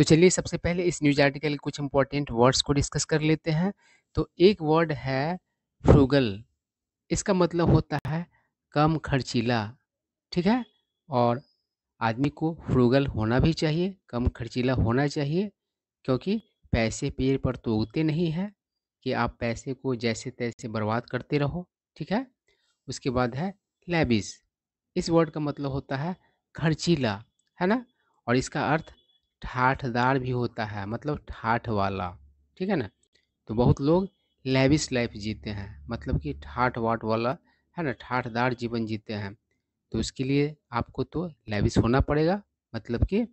तो चलिए सबसे पहले इस न्यूज़ आर्टिकल के कुछ इम्पोर्टेंट वर्ड्स को डिस्कस कर लेते हैं। तो एक वर्ड है फ्रूगल। इसका मतलब होता है कम खर्चीला, ठीक है? और आदमी को फ्रूगल होना भी चाहिए, कम खर्चीला होना चाहिए, क्योंकि पैसे पेड़ पर तो उगते नहीं हैं कि आप पैसे को जैसे-तैसे बर्बाद करते रहो, ठीक है? उसके बाद है लेविश। इस वर्ड का मतलब होता है खर्चीला, है ना? और इसका अर्थ ठाठदार भी होता है, मतलब ठाठ वाला, ठीक है ना? तो बहुत लोग लेविश लाइफ जीते हैं, मतलब कि ठाठ वाट वाला, है ना, ठाठदार जीवन जीते हैं। तो उसके लिए आपको तो लेविश होना पड़ेगा, मतलब कि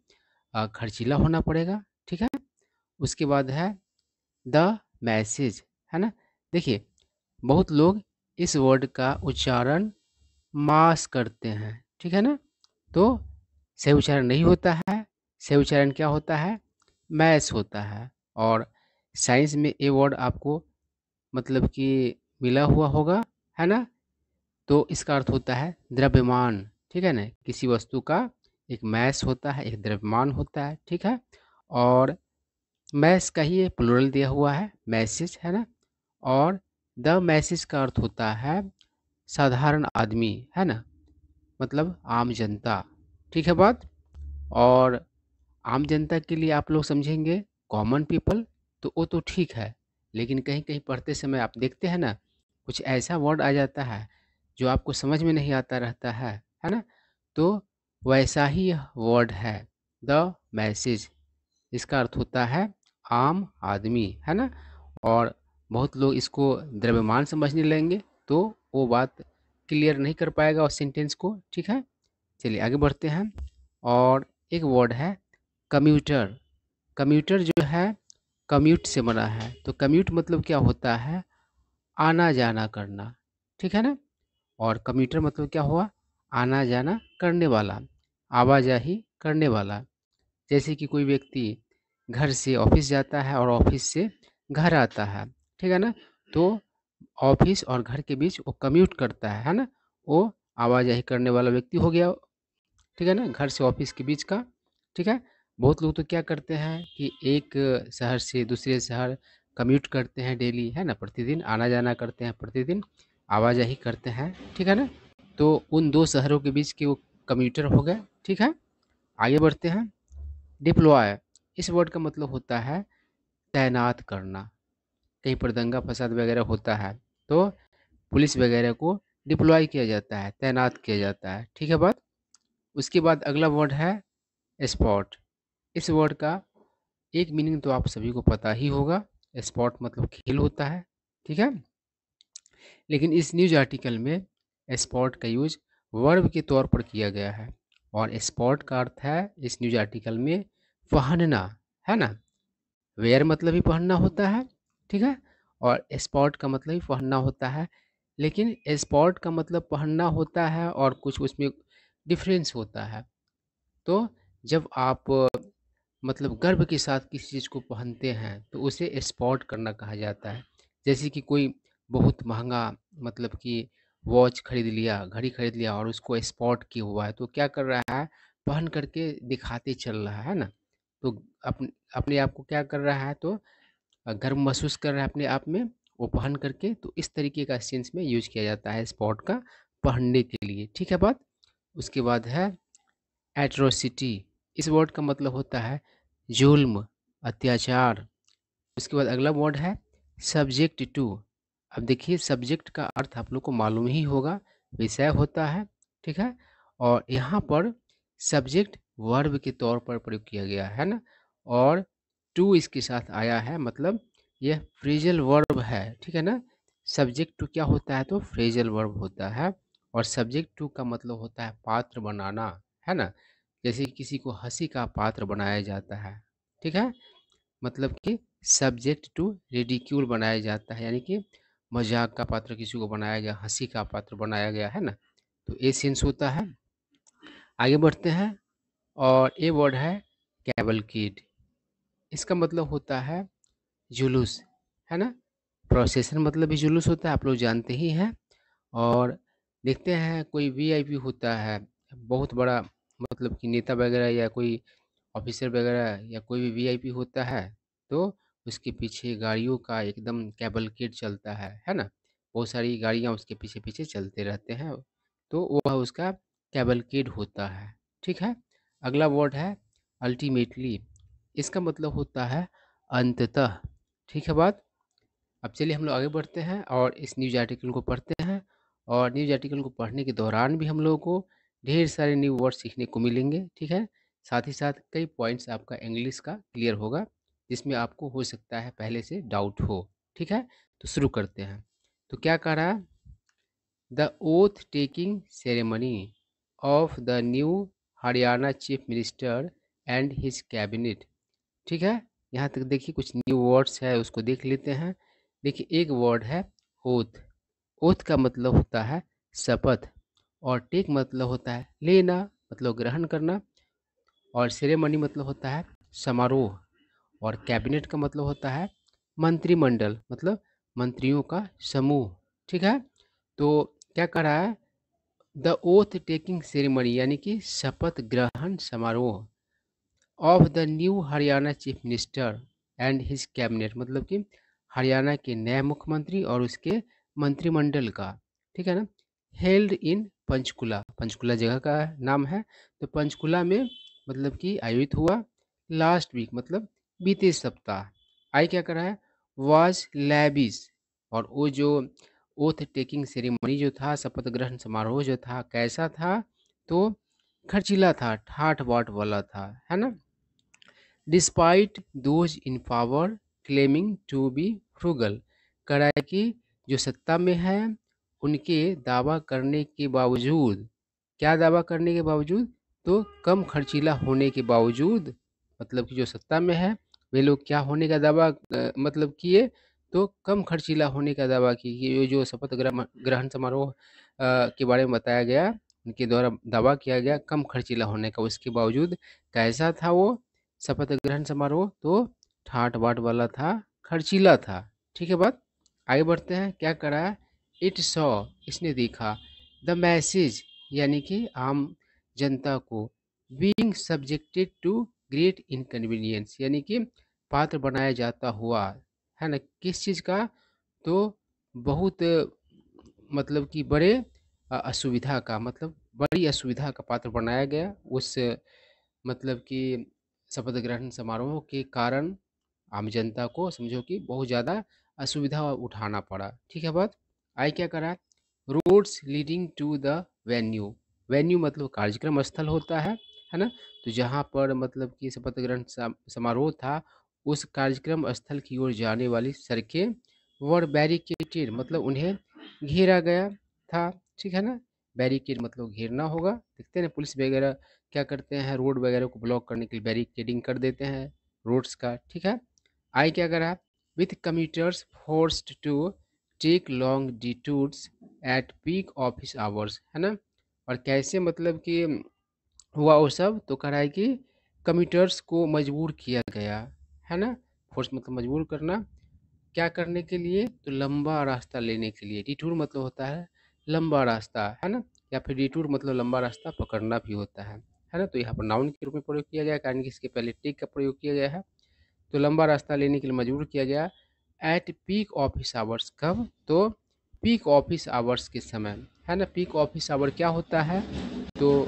खर्चीला होना पड़ेगा, ठीक है? उसके बाद है द मैसेज, है ना? देखिए, बहुत लोग इस वर्ड का उच्चारण मास करते हैं, ठीक है ना? तो सही उच्चारण नहीं होता है। सही उच्चारण क्या होता है? मैस होता है। और साइंस में ये वर्ड आपको मतलब कि मिला हुआ होगा, है ना? तो इसका अर्थ होता है द्रव्यमान, ठीक है ना? किसी वस्तु का एक मैस होता है, एक द्रव्यमान होता है, ठीक है? और मैस का ही ये प्लूरल दिया हुआ है, मैसेज, है ना? और द मैसेज का अर्थ होता है साधारण आदमी, है ना? मतलब आम जनता, ठीक है बात? और आम जनता के लिए आप लोग समझेंगे कॉमन पीपल, तो वो तो ठीक है। लेकिन कहीं-कहीं पढ़ते समय आप देखते हैं ना, कुछ ऐसा वर्ड आ जाता है जो आपको समझ में नहीं आता रहता है ना? तो वैसा ही वर्ड है द मैसेज। इसका अर्थ होता है आम आदमी, है ना? और बहुत लोग इसको द्रव्यमान समझने लगेंगे, तो वो बात क्लियर नहीं कर पाएगा उस सेंटेंस को, ठीक है? चलिए आगे बढ़ते हैं। और एक वर्ड है कम्यूटर। कम्यूटर जो है कम्यूट से बना है। तो कम्यूट मतलब क्या होता है? आना जाना करना, ठीक है ना? और कम्यूटर मतलब क्या हुआ? आना जाना करने वाला, आवाजाही करने वाला। जैसे कि कोई व्यक्ति घर से ऑफिस जाता है और ऑफिस से घर आता है, ठीक है ना? तो ऑफिस और घर के बीच वो कम्यूट करता है ना? वो आवाजाही करने वाला व्यक्ति हो गया, ठीक है ना? घर से ऑफिस के बीच का, ठीक है? बहुत लोग तो क्या करते हैं कि एक शहर से दूसरे शहर कम्यूट करते हैं डेली, है ना? प्रतिदिन आना जाना करते हैं, प्रतिदिन आवाजाही करते हैं, ठीक है ना? तो उन दो शहरों के बीच के वो कम्यूटर हो गए, ठीक है? आगे बढ़ते हैं। डिप्लॉय, इस वर्ड का मतलब होता है तैनात करना। कहीं पर दंगा फसाद वगैरह होता है तो पुलिस वगैरह को डिप्लॉय किया जाता है, तैनात किया जाता है, ठीक है बात? उसके बाद अगला वर्ड है स्पॉट। इस वर्ड का एक मीनिंग तो आप सभी को पता ही होगा। स्पॉट मतलब खेल होता है, ठीक है? लेकिन इस न्यूज आर्टिकल में स्पॉट का यूज वर्ब के तौर पर किया गया है। और स्पॉट का अर्थ है इस न्यूज आर्टिकल में पहनना, है ना? वेयर मतलब ही पहनना होता है, ठीक है? और स्पॉट का मतलब ही पहनना होता है। लेकिन स्पॉट का मतलब पहनना होता है और कुछ उसमें डिफरेंस होता है। तो जब आप मतलब गर्व के साथ किसी चीज़ को पहनते हैं तो उसे स्पॉट करना कहा जाता है। जैसे कि कोई बहुत महंगा मतलब कि वॉच खरीद लिया, घड़ी खरीद लिया और उसको स्पॉट किया हुआ है, तो क्या कर रहा है? पहन करके दिखाते चल रहा है ना? तो अपने आप को क्या कर रहा है? तो गर्व महसूस कर रहा है अपने आप में, वो पहन करके। तो इस तरीके का सेंस में यूज किया जाता है स्पॉट का, पहनने के लिए, ठीक है बात? उसके बाद है एट्रोसिटी। इस वर्ड का मतलब होता है जुल्म, अत्याचार। उसके बाद अगला वर्ड है सब्जेक्ट टू। अब देखिए सब्जेक्ट का अर्थ आप लोग को मालूम ही होगा, विषय होता है, ठीक है? और यहाँ पर सब्जेक्ट वर्ब के तौर पर प्रयोग किया गया है ना? और टू इसके साथ आया है, मतलब यह फ्रेजल वर्ब है, ठीक है ना? सब्जेक्ट टू क्या होता है? तो फ्रेजल वर्ब होता है। और सब्जेक्ट टू का मतलब होता है पात्र बनाना, है ना? जैसे कि किसी को हंसी का पात्र बनाया जाता है, ठीक है? मतलब कि सब्जेक्ट टू रिडिक्यूल बनाया जाता है, यानी कि मजाक का पात्र किसी को बनाया गया, हंसी का पात्र बनाया गया, है ना? तो ये सेंस होता है। आगे बढ़ते हैं। और ये वर्ड है कैवलकिड। इसका मतलब होता है जुलूस, है ना? प्रोसेशन मतलब भी जुलूस होता है, आप लोग जानते ही हैं। और देखते हैं कोई वीआईपी होता है, बहुत बड़ा, मतलब कि नेता वगैरह या कोई ऑफिसर वगैरह या कोई भी वीआईपी होता है तो उसके पीछे गाड़ियों का एकदम कैवलकेड चलता है ना। बहुत सारी गाड़ियाँ उसके पीछे पीछे चलते रहते हैं, तो वह उसका कैवलकेड होता है। ठीक है। अगला वर्ड है अल्टीमेटली। इसका मतलब होता है अंततः। ठीक है बात। अब चलिए हम लोग आगे बढ़ते हैं और इस न्यूज आर्टिकल को पढ़ते हैं। और न्यूज आर्टिकल को पढ़ने के दौरान भी हम लोगों को ढेर सारे न्यू वर्ड सीखने को मिलेंगे। ठीक है। साथ ही साथ कई पॉइंट्स आपका इंग्लिश का क्लियर होगा, जिसमें आपको हो सकता है पहले से डाउट हो। ठीक है। तो शुरू करते हैं। तो क्या कह रहा है, the oath taking ceremony of the new Haryana chief minister and his cabinet. ठीक है। यहाँ तक देखिए कुछ न्यू वर्ड्स है उसको देख लेते हैं। देखिए एक वर्ड है ओथ। ओथ का मतलब होता है शपथ, और टेक मतलब होता है लेना, मतलब ग्रहण करना, और सेरेमनी मतलब होता है समारोह, और कैबिनेट का मतलब होता है मंत्रिमंडल, मतलब मंत्रियों का समूह। ठीक है। तो क्या कह रहा है, द ओथ टेकिंग सेरेमनी यानी कि शपथ ग्रहण समारोह of the new Haryana chief minister and his cabinet, मतलब कि हरियाणा के नए मुख्यमंत्री और उसके मंत्रिमंडल का। ठीक है ना। हेल्ड इन पंचकुला, पंचकुला जगह का नाम है। तो पंचकुला में मतलब कि आयोजित हुआ लास्ट वीक, मतलब बीते सप्ताह। आई क्या कर रहा है, वाज लैबिस। और वो जो ओथ टेकिंग सेरेमनी जो था, शपथ ग्रहण समारोह जो था, कैसा था, तो खर्चीला था, ठाठ बाट वाला था, है ना। Despite those in power claiming to be frugal. कह रहा है कि जो सत्ता में है उनके दावा करने के बावजूद, क्या दावा करने के बावजूद, तो कम खर्चीला होने के बावजूद, मतलब कि जो सत्ता में है वे लोग क्या होने का दावा मतलब किए, तो कम खर्चीला होने का दावा किए। ये जो शपथ ग्रहण समारोह के बारे में बताया गया, उनके द्वारा दावा किया गया कम खर्चीला होने का, उसके बावजूद कैसा था वो शपथ ग्रहण समारोह, तो ठाट बाट वाला था, खर्चीला था। ठीक है बात। आगे बढ़ते हैं। क्या करा, इट सॉ, इसने देखा, द मैसेज यानी कि आम जनता को, being subjected to great inconvenience यानी कि पात्र बनाया जाता हुआ, है ना, किस चीज़ का, तो बहुत मतलब कि बड़े असुविधा का, मतलब बड़ी असुविधा का पात्र बनाया गया उस मतलब कि शपथ ग्रहण समारोह के कारण आम जनता को समझो कि बहुत ज़्यादा असुविधा उठाना पड़ा। ठीक है बात। आई क्या करा, roads leading to the venue. Venue मतलब कार्यक्रम स्थल होता है ना। तो जहाँ पर मतलब कि शपथ ग्रहण समारोह था, उस कार्यक्रम स्थल की ओर जाने वाली सड़कें वर बैरिकेटेड, मतलब उन्हें घेरा गया था। ठीक है ना। बैरिकेड मतलब घेरना होगा, देखते हैं ना पुलिस वगैरह क्या करते हैं, रोड वगैरह को ब्लॉक करने के लिए बैरिकेडिंग कर देते हैं रोड्स का। ठीक है। आई क्या करा, with commuters forced to take long detours at peak office hours, है ना। और कैसे मतलब कि हुआ वो सब, तो कह रहा है कि कम्यूटर्स को मजबूर किया गया, है ना। फोर्स मतलब मजबूर करना, क्या करने के लिए, तो लंबा रास्ता लेने के लिए। डिटूर मतलब होता है लंबा रास्ता, है ना, या फिर डिटूर मतलब लंबा रास्ता पकड़ना भी होता है ना। तो यहाँ पर नाउन के रूप में प्रयोग किया गया, कारण कि इसके पहले टेक का प्रयोग किया गया है। तो लंबा रास्ता लेने के लिए मजबूर किया गया एट पीक ऑफिस आवर्स, कब, तो पीक ऑफिस आवर्स के समय, है ना। पीक ऑफिस आवर क्या होता है, तो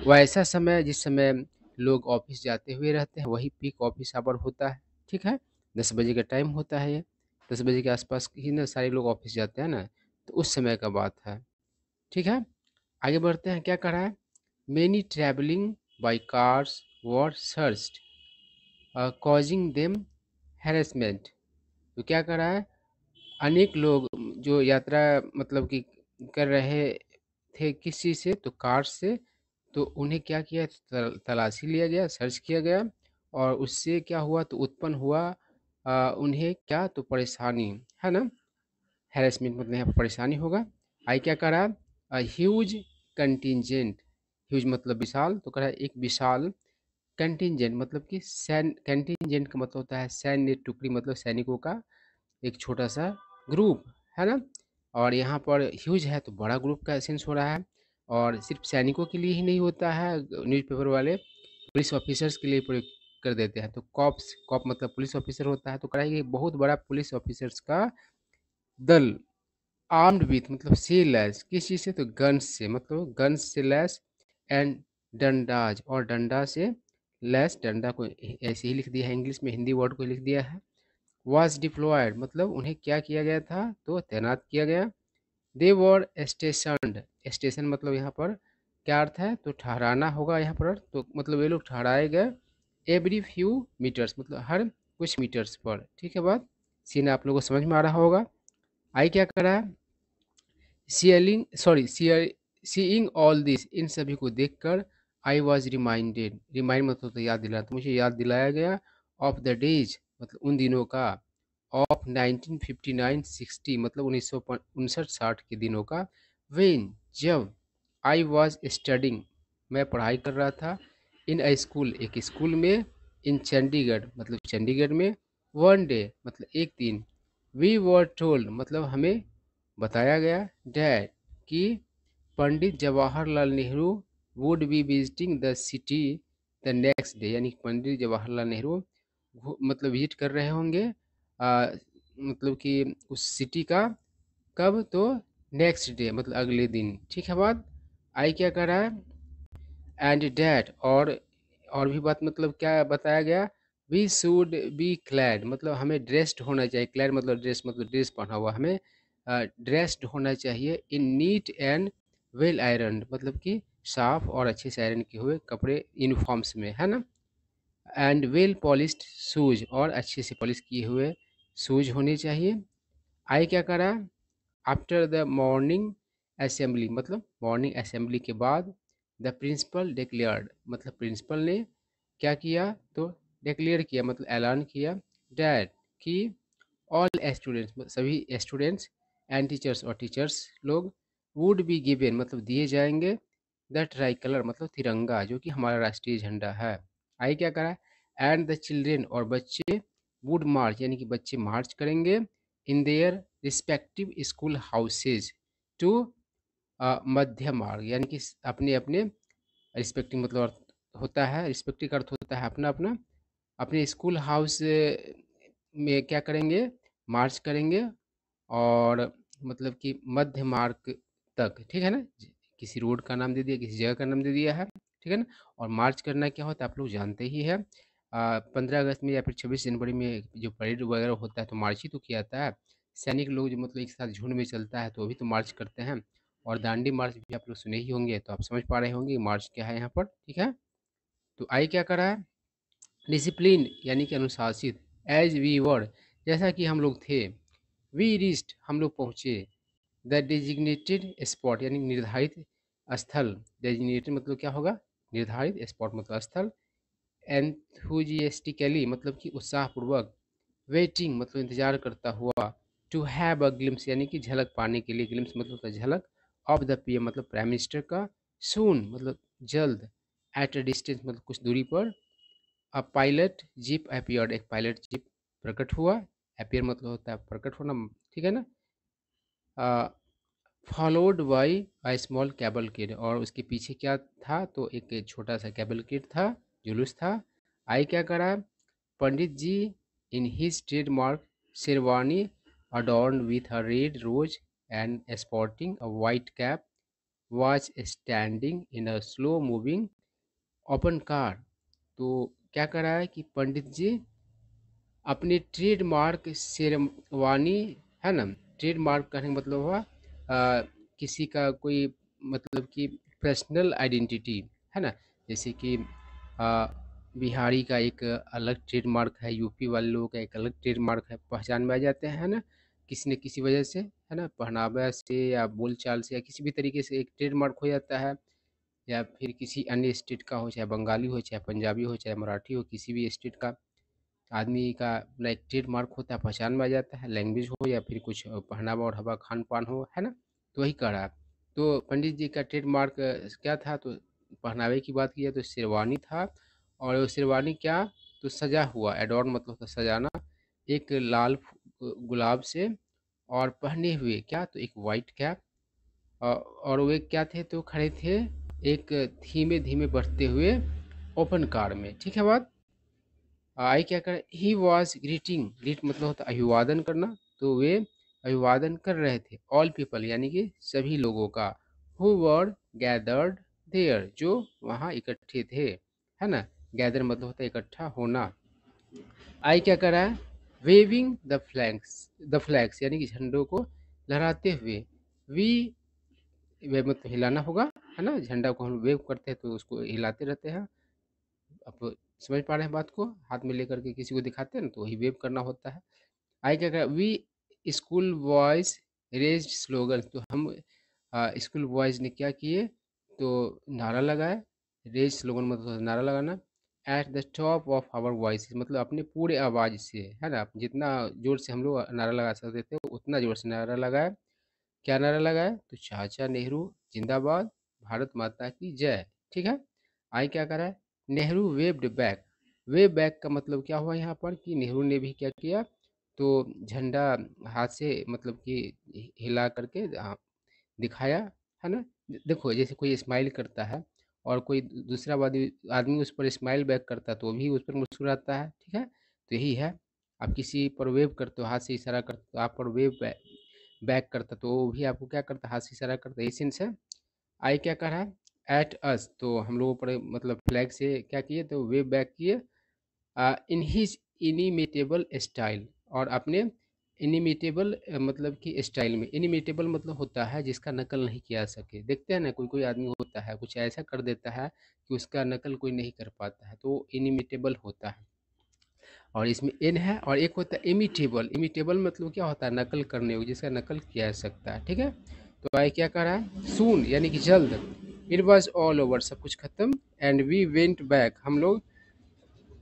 वैसा समय जिस समय लोग ऑफिस जाते हुए रहते हैं, वही पीक ऑफिस आवर होता है। ठीक है। 10 बजे का टाइम होता है ये, 10 बजे के आसपास ही ना सारे लोग ऑफिस जाते हैं ना, तो उस समय का बात है। ठीक है। आगे बढ़ते हैं। क्या कर रहा है, many travelling by cars were searched causing them harassment. तो क्या कर रहा है, अनेक लोग जो यात्रा मतलब कि कर रहे थे किस चीज़ से, तो कार से, तो उन्हें क्या किया, तलाशी लिया गया, सर्च किया गया, और उससे क्या हुआ, तो उत्पन्न हुआ उन्हें क्या, तो परेशानी, है ना। हैरेसमेंट मतलब यहाँ पर परेशानी होगा। आई क्या करा, ह्यूज कंटिजेंट, ह्यूज मतलब विशाल, तो कह रहा है एक विशाल कंटिजेंट, मतलब कि सैन्य, कंटिजेंट का मतलब होता है सैन्य टुकड़ी, मतलब सैनिकों का एक छोटा सा ग्रुप, है ना। और यहाँ पर ह्यूज है तो बड़ा ग्रुप का सेंस हो रहा है, और सिर्फ सैनिकों के लिए ही नहीं होता है न्यूज़पेपर वाले, पुलिस ऑफिसर्स के लिए प्रयोग कर देते हैं। तो कॉप्स, कॉप मतलब पुलिस ऑफिसर होता है। तो कराइए बहुत बड़ा पुलिस ऑफिसर्स का दल, आर्म्ड विथ मतलब से लैस, किस चीज़ से, तो गन्स से, मतलब गन्स से लैस, एंड डंडाज, और डंडा से लैस, डंडा को ऐसे ही लिख दिया है इंग्लिश में, हिंदी वर्ड को लिख दिया है। वाज डिप्लॉयड मतलब उन्हें क्या किया गया था, तो तैनात किया गया। दे वर स्टेशनड, स्टेशन मतलब यहाँ पर क्या अर्थ है, तो ठहराना होगा यहाँ पर, तो मतलब ये लोग ठहराए गए। एवरी फ्यू मीटर्स मतलब हर कुछ मीटर्स पर, ठीक है बात, सीन आप लोगों को समझ में आ रहा होगा। आई क्या कर रहा है, सीइंग ऑल दिस, इन सभी को देखकर, आई वॉज रिमाइंडेड, रिमाइंड मतलब तो याद दिला, तो मुझे याद दिलाया गया, ऑफ द डेज मतलब उन दिनों का, ऑफ 1959-60 मतलब 1959-60 के दिनों का, वेन जब, आई वॉज स्टडिंग मैं पढ़ाई कर रहा था, इन अ स्कूल एक स्कूल में, इन चंडीगढ़ मतलब चंडीगढ़ में, वन डे मतलब एक दिन, वी वर टोल्ड मतलब हमें बताया गया, डैट कि Pandit Jawaharlal Nehru would be visiting the city the next day, यानी पंडित जवाहरलाल नेहरू मतलब विजिट कर रहे होंगे मतलब कि उस सिटी का, कब, तो नेक्स्ट डे मतलब अगले दिन, ठीक है बात। आई क्या कर रहा है, एंड डैट और भी बात मतलब क्या बताया गया, वी शुड बी क्लैड मतलब हमें ड्रेस्ड होना चाहिए, क्लैड मतलब ड्रेस पहना हुआ, हमें ड्रेस्ड होना चाहिए, इन नीट एंड वेल आयरन मतलब कि साफ और अच्छे से आयरन किए हुए कपड़े, यूनिफॉर्म्स में, है ना। एंड वेल पॉलिश्ड शूज और अच्छे से पॉलिश किए हुए शूज होने चाहिए। आई क्या करा, आफ्टर द मॉर्निंग असेंबली मतलब मॉर्निंग असेंबली के बाद, द प्रिंसिपल डिक्लेयर्ड मतलब प्रिंसिपल ने क्या किया, तो डिक्लेयर किया मतलब ऐलान किया, डैट कि ऑल स्टूडेंट्स सभी स्टूडेंट्स एंड टीचर्स और टीचर्स लोग, वुड बी गिवन मतलब दिए जाएंगे, द ट्राई कलर मतलब तिरंगा जो कि हमारा राष्ट्रीय झंडा है। आई क्या करा, एंड द चिल्ड्रेन और बच्चे, वुड मार्च यानी कि बच्चे मार्च करेंगे, in their respective school houses to Madhya Marg यानी कि अपने अपने रिस्पेक्टिव मतलब अर्थ होता है, रिस्पेक्टिव अर्थ होता है अपना अपना, अपने स्कूल हाउस में क्या करेंगे, मार्च करेंगे, और मतलब कि मध्य मार्ग तक, ठीक है ना, किसी रोड का नाम दे दिया, किसी जगह का नाम दे दिया है, ठीक है ना। और मार्च करना क्या होता है आप लोग जानते ही है, 15 अगस्त में या फिर 26 जनवरी में जो परेड वगैरह होता है तो मार्च ही तो किया जाता है। सैनिक लोग जो मतलब एक साथ झुंड में चलता है तो अभी तो मार्च करते हैं। और दांडी मार्च भी आप लोग सुने ही होंगे, तो आप समझ पा रहे होंगे मार्च क्या है यहाँ पर, ठीक है। तो आई क्या करा है, डिसिप्लिन यानी कि अनुशासित, एज वी वर जैसा कि हम लोग थे, वी रिस्ट हम लोग पहुँचे, द डेजिग्नेटेड स्पॉट यानी निर्धारित स्थल, डेजिग्नेटेड मतलब क्या होगा, निर्धारित, स्पॉट मतलब स्थल, एंथुजियास्टिकली मतलब कि उत्साहपूर्वक, वेटिंग मतलब इंतजार करता हुआ, टू हैव अ ग्लिम्स यानी कि झलक पाने के लिए, ग्लिम्स मतलब होता है झलक, ऑफ द पीएम मतलब प्राइम मिनिस्टर का, सून मतलब जल्द, एट अ डिस्टेंस मतलब कुछ दूरी पर, अ पायलट जीप अपीयर्ड एक पायलट जीप प्रकट हुआ, अपीयर मतलब होता है प्रकट होना, ठीक है ना। Followed by a small cable kid और उसके पीछे क्या था, तो एक छोटा सा कैबल किड था, जुलूस था। आई क्या करा, Pandit ji in his trademark sherwani adorned with a red rose and sporting a white cap was standing in a slow moving open car। तो क्या करा है कि पंडित जी अपने ट्रेडमार्क शेरवानी, है ना, ट्रेडमार्क कहने का मतलब हुआ किसी का कोई मतलब कि पर्सनल आइडेंटिटी, है ना, जैसे कि बिहारी का एक अलग ट्रेडमार्क है, यूपी वाले लोगों का एक अलग ट्रेडमार्क है, पहचान में आ जाते हैं, है ना, किसी न किसी वजह से, है ना, पहनावा से या बोलचाल से या किसी भी तरीके से एक ट्रेडमार्क हो जाता है, या फिर किसी अन्य स्टेट का हो, चाहे बंगाली हो, चाहे पंजाबी हो, चाहे मराठी हो, किसी भी स्टेट का आदमी का अपना एक ट्रेडमार्क होता है, पहचान में आ जाता है, लैंग्वेज हो या फिर कुछ पहनावा ओढ़ावा खान पान हो, है ना, तो वही कह रहा है। तो पंडित जी का ट्रेडमार्क क्या था, तो पहनावे की बात की है तो शेरवानी था, और वो शेरवानी क्या, तो सजा हुआ, एडॉर्न मतलब होता है सजाना, एक लाल गुलाब से, और पहने हुए क्या, तो एक वाइट कैप, और वे क्या थे, तो खड़े थे एक धीमे धीमे बढ़ते हुए ओपन कार में, ठीक है बात। आई क्या कर, ही वॉज ग्रीटिंग, ग्रीट मतलब होता है अभिवादन करना, तो वे अभिवादन कर रहे थे ऑल पीपल यानी कि सभी लोगों का, हु वर गैदर्ड देयर जो वहाँ इकट्ठे थे, है ना। गैदर मतलब होता है इकट्ठा होना। आई क्या कर रहा है, वेविंग द फ्लैग्स यानी कि झंडों को लहराते हुए। वी वे मतलब हिलाना होगा, है ना, झंडा को हम वेव करते हैं तो उसको हिलाते रहते हैं। आप समझ पा रहे हैं बात को, हाथ में लेकर के किसी को दिखाते हैं ना तो वही वेव करना होता है। आई क्या कर, V school boys raised slogan, तो हम स्कूल बॉयज ने क्या किए, तो नारा लगाए। रेज स्लोगन मतलब नारा लगाना। At the top of our voice मतलब अपने पूरे आवाज़ से, है ना, जितना जोर से हम लोग नारा लगा सकते थे उतना जोर से नारा लगाए। क्या नारा लगाए, तो चाचा नेहरू जिंदाबाद, भारत माता की जय, ठीक है। आई क्या करा है, Nehru waived back. Wave back का मतलब क्या हुआ यहाँ पर कि नेहरू ने भी क्या किया, तो झंडा हाथ से मतलब कि हिला करके दिखाया, है ना। देखो जैसे कोई स्माइल करता है और कोई दूसरा आदमी आदमी उस पर स्माइल बैक करता है तो वो भी उस पर मुस्कुराता है, ठीक है। तो यही है, आप किसी पर वेव करते हो, हाथ से इशारा करते हो, आप पर वेव बैक करता तो वो भी आपको क्या करता, हाथ से इशारा करता, यही सेंस है। आई क्या कर रहा है, एट अस, तो हम लोगों पर मतलब फ्लैग से क्या किए, तो वेव बैक किए। इन हिज इनिमिटेबल स्टाइल, और अपने इनिमिटेबल मतलब कि स्टाइल में। इनिमिटेबल मतलब होता है जिसका नकल नहीं किया जा सके। देखते हैं ना, कोई कोई आदमी होता है कुछ ऐसा कर देता है कि उसका नकल कोई नहीं कर पाता है, तो इनिमिटेबल होता है। और इसमें एन है, और एक होता है इमिटेबल। इमिटेबल मतलब क्या होता है, नकल करने योग्य, जिसका नकल किया जा सकता है, ठीक है। तो आई क्या कर रहा है, सून यानी कि जल्द। इट वॉज ऑल ओवर, सब कुछ खत्म। एंड वी वेंट बैक, हम लोग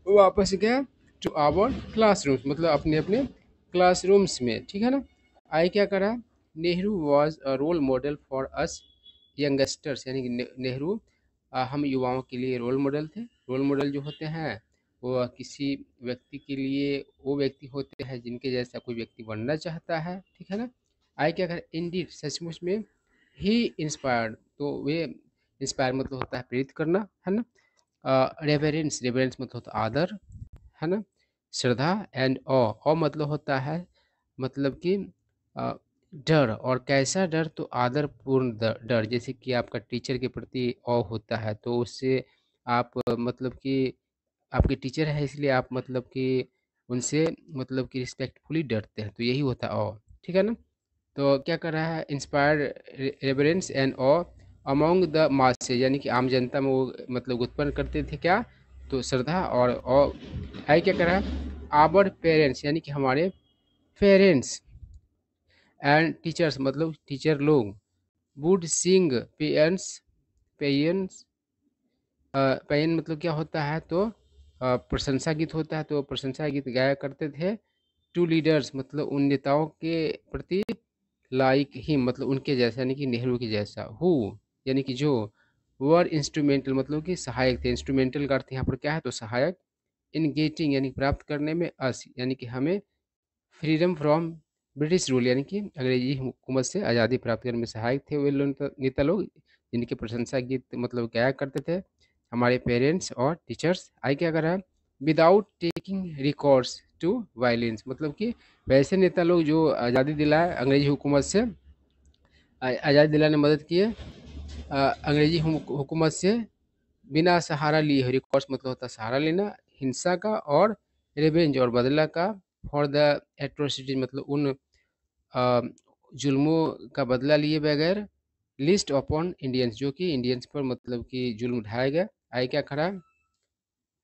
वापस गया टू आवर क्लासरूम्स मतलब अपने अपने क्लासरूम्स में, ठीक है ना। आई क्या करा, Nehru was a role model for us youngsters यानी कि नेहरू हम युवाओं के लिए रोल मॉडल थे। रोल मॉडल जो होते हैं वो किसी व्यक्ति के लिए वो व्यक्ति होते हैं जिनके जैसा कोई व्यक्ति बनना चाहता है, ठीक है ना। आई क्या कर, इंडीड सचमुच में, ही इंस्पायर्ड, तो वे इंस्पायर मतलब होता है प्रेरित करना, है ना। रेवरेंस, रेवरेंस मतलब होता है आदर, है ना। श्रद्धा एंड ऑ मतलब होता है मतलब कि अ, डर, और कैसा डर, तो आदर पूर्ण डर। जैसे कि आपका टीचर के प्रति ऑ होता है तो उससे आप मतलब कि आपके टीचर है इसलिए आप मतलब कि उनसे मतलब कि रिस्पेक्टफुली डरते हैं, तो यही होता है ऑ, ठीक है ना। तो क्या कर रहा है, inspire reverence and awe among the masses यानी कि आम जनता में वो मतलब उत्पन्न करते थे क्या, तो श्रद्धा और है क्या कर रहा है, आवर पेरेंट्स यानी कि हमारे पेरेंट्स एंड टीचर्स मतलब टीचर लोग वुड सिंग पेयंस, पेयंस पेयन मतलब क्या होता है, तो प्रशंसा गीत होता है, तो प्रशंसा गीत गाया करते थे। टू लीडर्स मतलब उन नेताओं के प्रति, लाइक ही मतलब उनके जैसा यानी कि नेहरू के जैसा, हु यानी कि जो, वर इंस्ट्रूमेंटल मतलब कि सहायक थे। इंस्ट्रूमेंटल का अर्थ यहाँ पर क्या है, तो सहायक। इन गेटिंग यानी प्राप्त करने में, अस यानी कि हमें, फ्रीडम फ्रॉम ब्रिटिश रूल यानी कि अंग्रेजी हुकूमत से आज़ादी प्राप्त करने में सहायक थे वे लोग नेता लोग जिनके प्रशंसा गीत मतलब गाया करते थे हमारे पेरेंट्स और टीचर्स। आई क्या कर रहा है, without taking records to violence मतलब कि वैसे नेता लोग जो आज़ादी दिलाए अंग्रेजी हुकूमत से, आज़ादी दिलाने में मदद किए अंग्रेजी हुकूमत से बिना सहारा लिए। रिकॉर्ड्स मतलब होता है सहारा लेना हिंसा का, और रिवेंज और बदला का, फॉर द एट्रोसिटीज मतलब उन अ, जुल्मों का बदला लिए बगैर, लिस्ट अपॉन इंडियंस जो कि इंडियंस पर मतलब कि जुल्म ढाया गया। आई क्या खड़ा,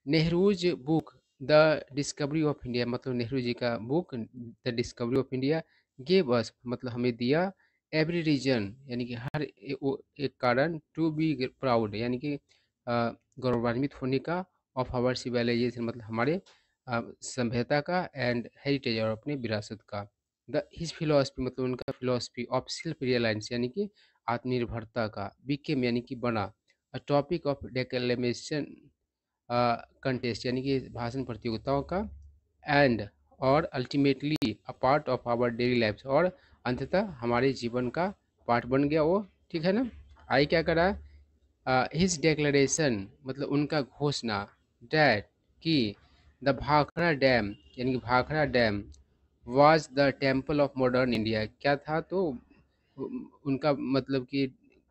Nehru's book the discovery of India मतलब नेहरू जी का book the discovery of India gave us मतलब हमें दिया, एवरी रीजन यानी कि हर एक कारण, टू बी प्राउड यानी कि गौरवान्वित होने का, ऑफ आवर सिविलाइजेशन मतलब हमारे सभ्यता का, एंड हेरिटेज और अपने विरासत का। द हिज फिलोसफी मतलब उनका फिलोसफी ऑफ सेल्फ रियलाइंस यानी कि आत्मनिर्भरता का, बीकेम यानी कि बना, a topic of declamation contest यानी कि भाषण प्रतियोगिताओं का, एंड और ultimately a part of our daily life और अंततः हमारे जीवन का पार्ट बन गया वो, ठीक है ना। आई क्या करा, हिज डेक्लेरेशन मतलब उनका घोषणा, डैट कि द भाखड़ा डैम यानी कि Bhakra dam was the temple of modern India क्या था, तो उनका मतलब कि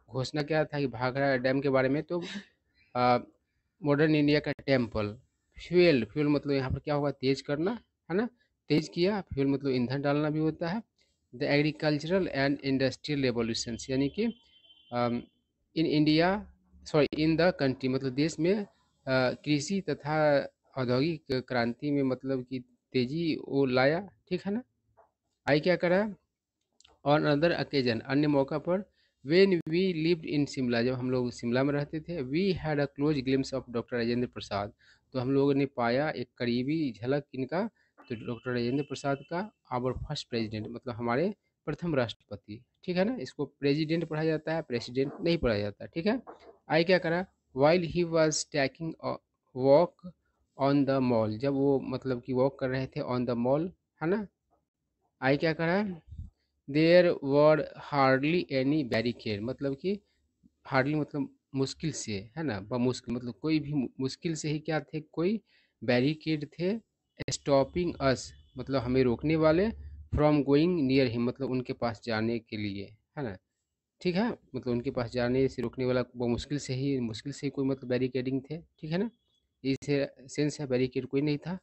घोषणा क्या था कि भाखड़ा डैम के बारे में, तो मॉडर्न इंडिया का टेम्पल। फ्यूल फ्यूल मतलब यहाँ पर क्या होगा, तेज करना, है ना, तेज किया। फ्यूल मतलब ईंधन डालना भी होता है। The agricultural and industrial revolution यानी कि in India, sorry in the country मतलब देश में कृषि तथा औद्योगिक क्रांति में मतलब कि तेजी वो लाया, ठीक है ना। आई क्या करा, ऑन अदर अकेजन अन्य मौका पर, when we lived in Shimla जब हम लोग शिमला में रहते थे, we had a close glimpse of Doctor Rajendra Prasad, तो हम लोगों ने पाया एक करीबी झलक किनका, तो डॉक्टर राजेंद्र प्रसाद का, आवर फर्स्ट प्रेसिडेंट मतलब हमारे प्रथम राष्ट्रपति, ठीक है ना। इसको प्रेसिडेंट पढ़ा जाता है, प्रेसिडेंट नहीं पढ़ा जाता, ठीक है। आई क्या करा, while he was tacking walk on the mall, जब वो मतलब कि वॉक कर रहे थे ऑन द मॉल, है ना। आई क्या करा, there were hardly any barricade मतलब कि हार्डली मतलब मुश्किल से, है ना, बमुश्किल मतलब कोई भी मुश्किल से ही क्या थे, कोई बैरिकेड थे, स्टॉपिंग अस मतलब हमें रोकने वाले, फ्रॉम गोइंग नियर हिम मतलब उनके पास जाने के लिए, है ना, ठीक है, मतलब उनके पास जाने से रोकने वाला मुश्किल से ही कोई मतलब बैरिकेडिंग थे, ठीक है ना। इसे सेंस है, बैरिकेड कोई नहीं था।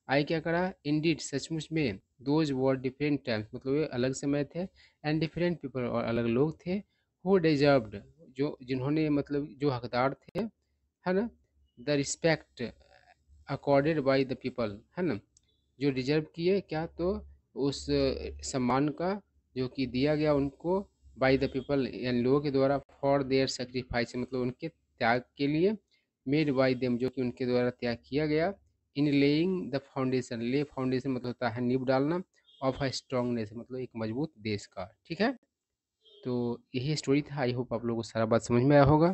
आई क्या करा, इंडीड सचमुच में, दोज वर डिफरेंट टाइम्स मतलब वे अलग समय थे, एंड डिफरेंट पीपल और अलग लोग थे, हु डिजर्व्ड जो जिन्होंने मतलब जो हकदार थे, है ना, the respect accorded by the people, है ना, जो डिजर्व किए क्या, तो उस सम्मान का जो कि दिया गया उनको, बाय द पीपल यानी लोगों के द्वारा, फॉर देयर सेक्रीफाइस मतलब उनके त्याग के लिए, मेड बाय देम जो कि उनके द्वारा त्याग किया गया, इन लेइंग द फाउंडेशन, ले फाउंडेशन मतलब होता है नींव डालना, ऑफ अ स्ट्रांग नेशन मतलब एक मजबूत देश का, ठीक है। तो यही स्टोरी था, आई होप आप लोगों को सारा बात समझ में आया होगा।